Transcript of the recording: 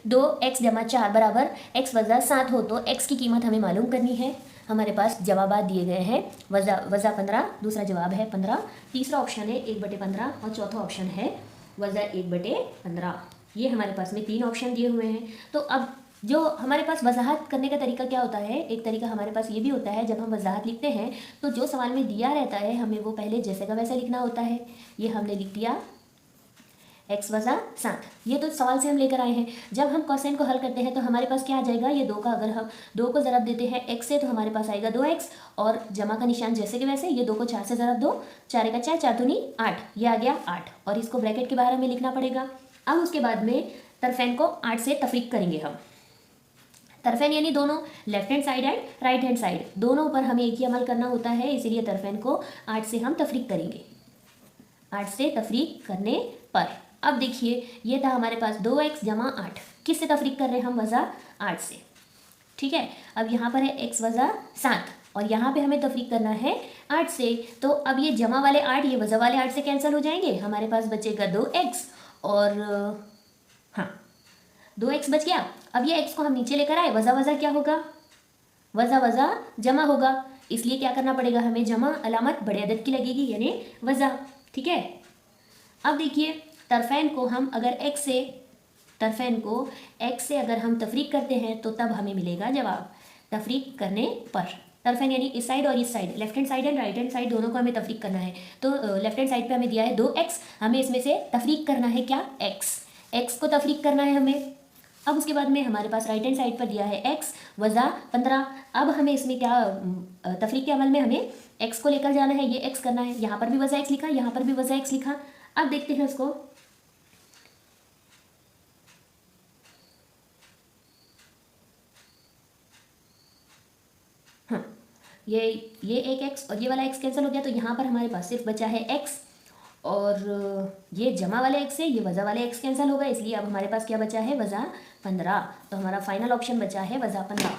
2x जमा 4 बराबर x वज़ा 7 हो तो x की कीमत हमें मालूम करनी है। हमारे पास जवाबात दिए गए हैं, वज़ा 15 दूसरा जवाब है 15, तीसरा ऑप्शन है 1/15 और चौथा ऑप्शन है वज़ा 1/15। ये हमारे पास में 3 ऑप्शन दिए हुए हैं। तो अब जो हमारे पास वजाहत करने का तरीका क्या होता है, एक तरीका हमारे पास ये भी होता है, जब हम वजाहत लिखते हैं तो जो सवाल में दिया रहता है हमें वो पहले जैसे का वैसे लिखना होता है। ये हमने लिख दिया x वज़ा 7, ये तो सवाल से हम लेकर आए हैं। जब हम कोसाइन को हल करते हैं तो हमारे पास क्या आ जाएगा, ये 2 का अगर हम 2 को ज़रब देते हैं x से तो हमारे पास आएगा 2x, और जमा का निशान जैसे कि वैसे, ये 2 को 4 से ज़रब दो, 4 का 4, 4 दूनी 8, ये आ गया 8, और इसको ब्रैकेट के बाहर हमें लिखना पड़ेगा। अब उसके बाद में तरफेन को 8 से तफरीक करेंगे हम। तरफेन यानी दोनों, left hand side and right hand side, दोनों पर हमें एक ही अमल करना होता है, इसीलिए तरफेन को 8 से हम तफरीक करेंगे। 8 से तफरीक करने पर अब देखिए ये था हमारे पास 2x जमा 8, किस से तफरीक कर रहे हैं हम, वज़ा 8 से। ठीक है, अब यहाँ पर है x वज़ा 7 और यहाँ पे हमें तफरीक करना है 8 से, तो अब ये जमा वाले 8 ये वज़ा वाले 8 से कैंसिल हो जाएंगे, हमारे पास बचेगा 2x और हाँ 2x बच गया। अब ये x को हम नीचे लेकर आए, वज़ा वज़ा क्या होगा, वज़ा वज़ा जमा होगा, इसलिए क्या करना पड़ेगा हमें, जमा अलामत बड़े अदद की लगेगी यानी वज़ा। ठीक है, अब देखिए तरफेन को हम अगर तरफेन को x से अगर हम तफरीक करते हैं तो तब हमें मिलेगा जवाब। तफरीक करने पर तरफेन यानी इस साइड और इस side, left hand side and right hand side दोनों को हमें तफरीक करना है। तो लेफ्ट हैंड साइड पे हमें दिया है 2x, हमें इसमें से तफरीक करना है क्या, x को तफरीक करना है हमें। अब उसके बाद में हमारे पास राइट हैंड साइड पर दिया है x वज़ा 15, अब हमें इसमें क्या तफरीक के अमल में हमें x को लेकर जाना है, ये x करना है, यहाँ पर भी वज़ा x लिखा, यहाँ पर भी वज़ा x लिखा। अब देखते हैं उसको, हाँ ये एक x और ये वाला x कैंसिल हो गया, तो यहाँ पर हमारे पास सिर्फ बचा है x, और ये जमा वाले x से ये वज़ा वाले x कैंसिल होगा, इसलिए अब हमारे पास क्या बचा है, वज़ा 15। तो हमारा फाइनल ऑप्शन बचा है वज़ा 15।